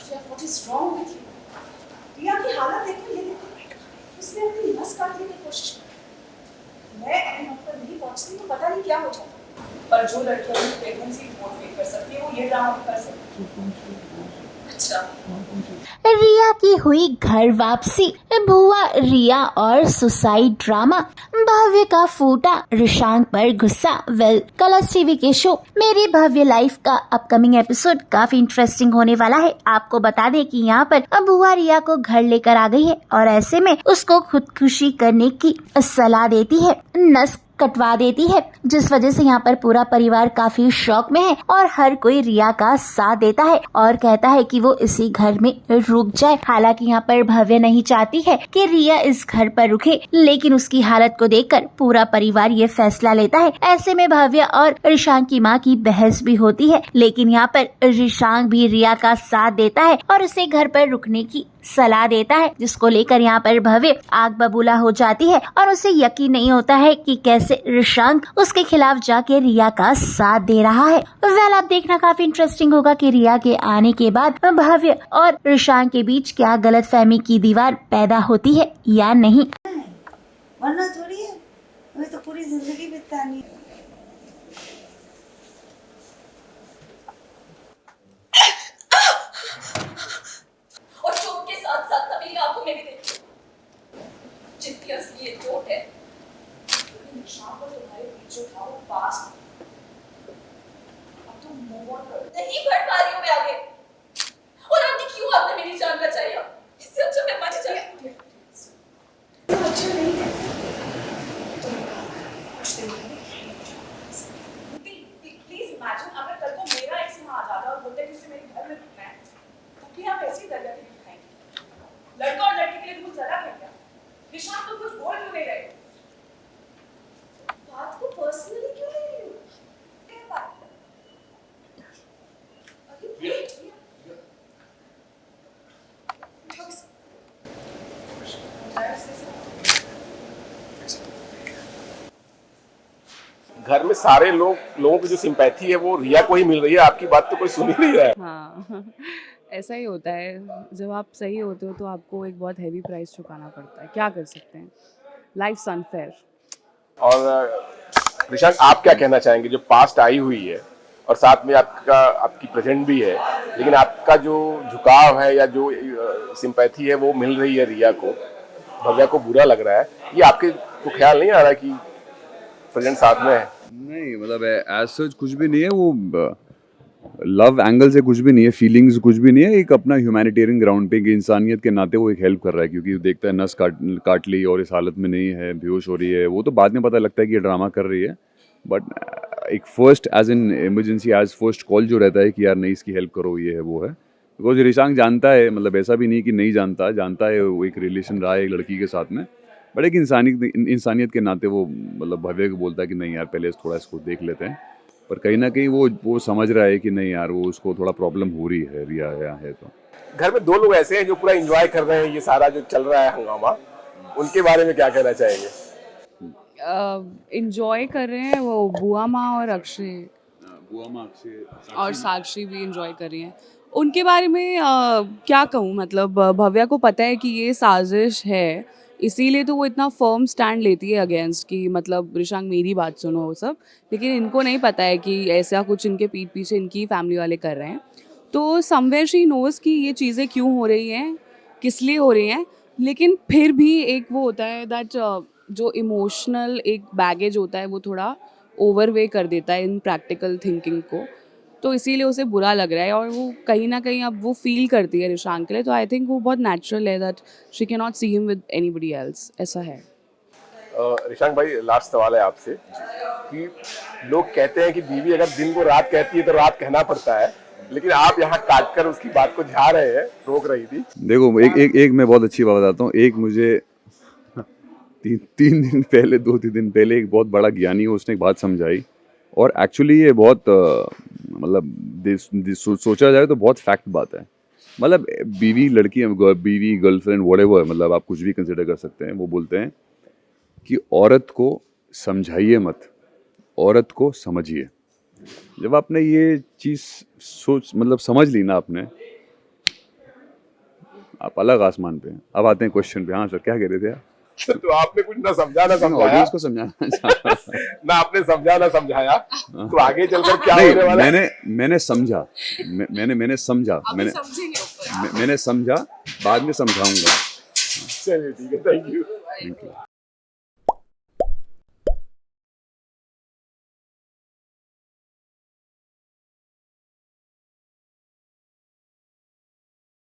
What is wrong with you? रिया की हालत देखो, ये देखो, उसने अपनी नस काटने की कोशिश की। मैं अपने वक्त पर नहीं पहुंचती तो पता नहीं क्या हो जाता। पर जो लड़कियां अपनी प्रेगनेंसी रिपोर्ट फेक कर सकती है वो ये ड्रामा भी कर सकती है। अच्छा, रिया की हुई घर वापसी, बुआ रिया और सुसाइड ड्रामा, भव्य का फूटा रिशांक पर गुस्सा। वेल, कलर्स टीवी के शो मेरी भव्य लाइफ का अपकमिंग एपिसोड काफी इंटरेस्टिंग होने वाला है। आपको बता दें कि यहाँ पर बुआ रिया को घर लेकर आ गई है और ऐसे में उसको खुदकुशी करने की सलाह देती है, नस कटवा देती है, जिस वजह से यहाँ पर पूरा परिवार काफी शॉक में है और हर कोई रिया का साथ देता है और कहता है कि वो इसी घर में रुक जाए। हालांकि यहाँ पर भव्य नहीं चाहती है कि रिया इस घर पर रुके, लेकिन उसकी हालत को देखकर पूरा परिवार ये फैसला लेता है। ऐसे में भव्य और रिशांक की माँ की बहस भी होती है, लेकिन यहाँ पर रिशांक भी रिया का साथ देता है और उसे घर पर रुकने की सलाह देता है, जिसको लेकर यहाँ पर भव्य आग बबूला हो जाती है और उसे यकीन नहीं होता है कि कैसे रिशांक उसके खिलाफ जाके रिया का साथ दे रहा है। वेल, आप देखना काफी इंटरेस्टिंग होगा कि रिया के आने के बाद भव्य और रिशांक के बीच क्या गलतफहमी की दीवार पैदा होती है या नहीं। वरना थोड़ी है, हमें तो पूरी जिंदगी बितानी है। और चोट के साथ साथ तभी आंखों में भी देखी जितनी असली ये चोट है। निशान पर तुम्हारे बीच जो था वो पास था। अब तुम मूव ऑन करो। नहीं बढ़ पा रही हूँ मैं आगे। और आंटी क्यों आपने मेरी जान बचाई? इससे अच्छा मैं मर जाऊँ। अच्छा नहीं है। कुछ दिन प्लीज इमेजिन अगर कल को मेरा एक्स यहाँ आ जाता और बोलते कि उसे मेरे घर में रुकना है, तो क्या आप ऐसी दरगाह के लिए दिखाएंगे? लड़का और लड़की के लिए रूल्स अलग है क्या? निशान तो कुछ बोल क्यों नहीं रहे? बात को पर्सनली क्यों ले रही हो? क्या बात है? घर में सारे लोगों की जो सिंपैथी है वो रिया को ही मिल रही है, आपकी बात तो कोई सुन ही नहीं रहा है। हाँ ऐसा ही होता है, जब आप सही होते हो तो आपको एक बहुत हैवी प्राइस चुकाना पड़ता है, क्या कर सकते हैं, लाइफ्स अनफेयर। और रिशांक, आप क्या कहना चाहेंगे? जो पास्ट आई हुई है और साथ में आपकी प्रेजेंट भी है, लेकिन आपका जो झुकाव है या जो सिंपैथी है वो मिल रही है रिया को, भव्या को बुरा लग रहा है, ये आपके को ख्याल नहीं आ रहा कि प्रेजेंट साथ में है? नहीं, मतलब एज सच कुछ भी नहीं है, वो लव एंगल से कुछ भी नहीं है, फीलिंग्स कुछ भी नहीं है, एक अपना ह्यूमैनिटेरियन ग्राउंड पे, इंसानियत के नाते वो एक हेल्प कर रहा है, क्योंकि देखता है नस काट ली और इस हालत में नहीं है, बेहोश हो रही है, वो तो बाद में पता लगता है कि ये ड्रामा कर रही है, बट एक first aid in emergency as first call जो रहता है कि यार नहीं इसकी हेल्प करो, ये है वो है, बिकॉज रिशांक जानता है, मतलब ऐसा भी नहीं कि नहीं जानता है वो एक रिलेशन रहा है एक लड़की के साथ में, बट एक इंसानियत के नाते वो मतलब भव्य को बोलता है कि नहीं यार पहले थोड़ा इसको देख लेते हैं, पर कहीं ना कहीं वो समझ रहा है कि नहीं यार वो उसको थोड़ा प्रॉब्लम हो रही है, रिया है तो। घर में दो लोग ऐसे हैं जो पूरा एंजॉय कर रहे हैं ये सारा जो चल रहा है हंगामा, उनके बारे में क्या कहना चाहेंगे? इंजॉय कर रहे हैं वो बुआ माँ और अक्षय, बुआ माँ अक्षय और साक्षी भी इंजॉय कर रही हैं। उनके बारे में क्या कहूँ, मतलब भव्या को पता है कि ये साजिश है, इसीलिए तो वो इतना फर्म स्टैंड लेती है अगेंस्ट कि मतलब रिशांक मेरी बात सुनो वो सब, लेकिन इनको नहीं पता है कि ऐसा कुछ इनके पीठ पीछे इनकी फैमिली वाले कर रहे हैं। तो समवेयर शी नोज़ कि ये चीज़ें क्यों हो रही हैं, किस लिए हो रही हैं, लेकिन फिर भी एक वो होता है दैट जो इमोशनल एक बैगेज होता है वो थोड़ा ओवरवे कर देता है इन प्रैक्टिकल थिंकिंग को, तो इसीलिए उसे बुरा लग रहा है और वो कहीं ना कहीं अब वो फील करती है रिशांक के लिए, तो आई थिंक वो बहुत नेचुरल है that she can not see him with anybody else, ऐसा है। रिशांक भाई, लास्ट सवाल है आपसे कि लोग कहते हैं कि बीवी अगर दिन को रात कहती है तो रात कहना पड़ता है, लेकिन आप यहाँ काट कर उसकी बात को झा रहे हैं, रोक रही थी। देखो एक मैं बहुत अच्छी बात बताता हूँ, एक मुझे 3 दिन पहले 2-3 दिन पहले एक बहुत बड़ा ज्ञानी है, उसने एक बात समझाई और एक्चुअली ये बहुत मतलब सोचा जाए तो बहुत फैक्ट बात है, मतलब बीवी लड़की बीवी गर्लफ्रेंड व्हाटएवर, मतलब आप कुछ भी कंसिडर कर सकते हैं, वो बोलते हैं कि औरत को समझाइए मत, औरत को समझिए। जब आपने ये चीज़ समझ ली ना आपने, आप अलग आसमान पे हैं। अब आते हैं क्वेश्चन पे। हाँ सर, क्या कह रहे थे आप? तो आपने कुछ ना समझा ना समझाया, ऑडियंस को समझाना चाह रहा था। ना आपने समझा ना समझाया, तो आगे चलकर क्या नहीं, होने वाला है? मैंने समझा, मैंने समझा, मैंने समझा, बाद में समझाऊंगा। चलिए ठीक है, थैंक यू। Thank you.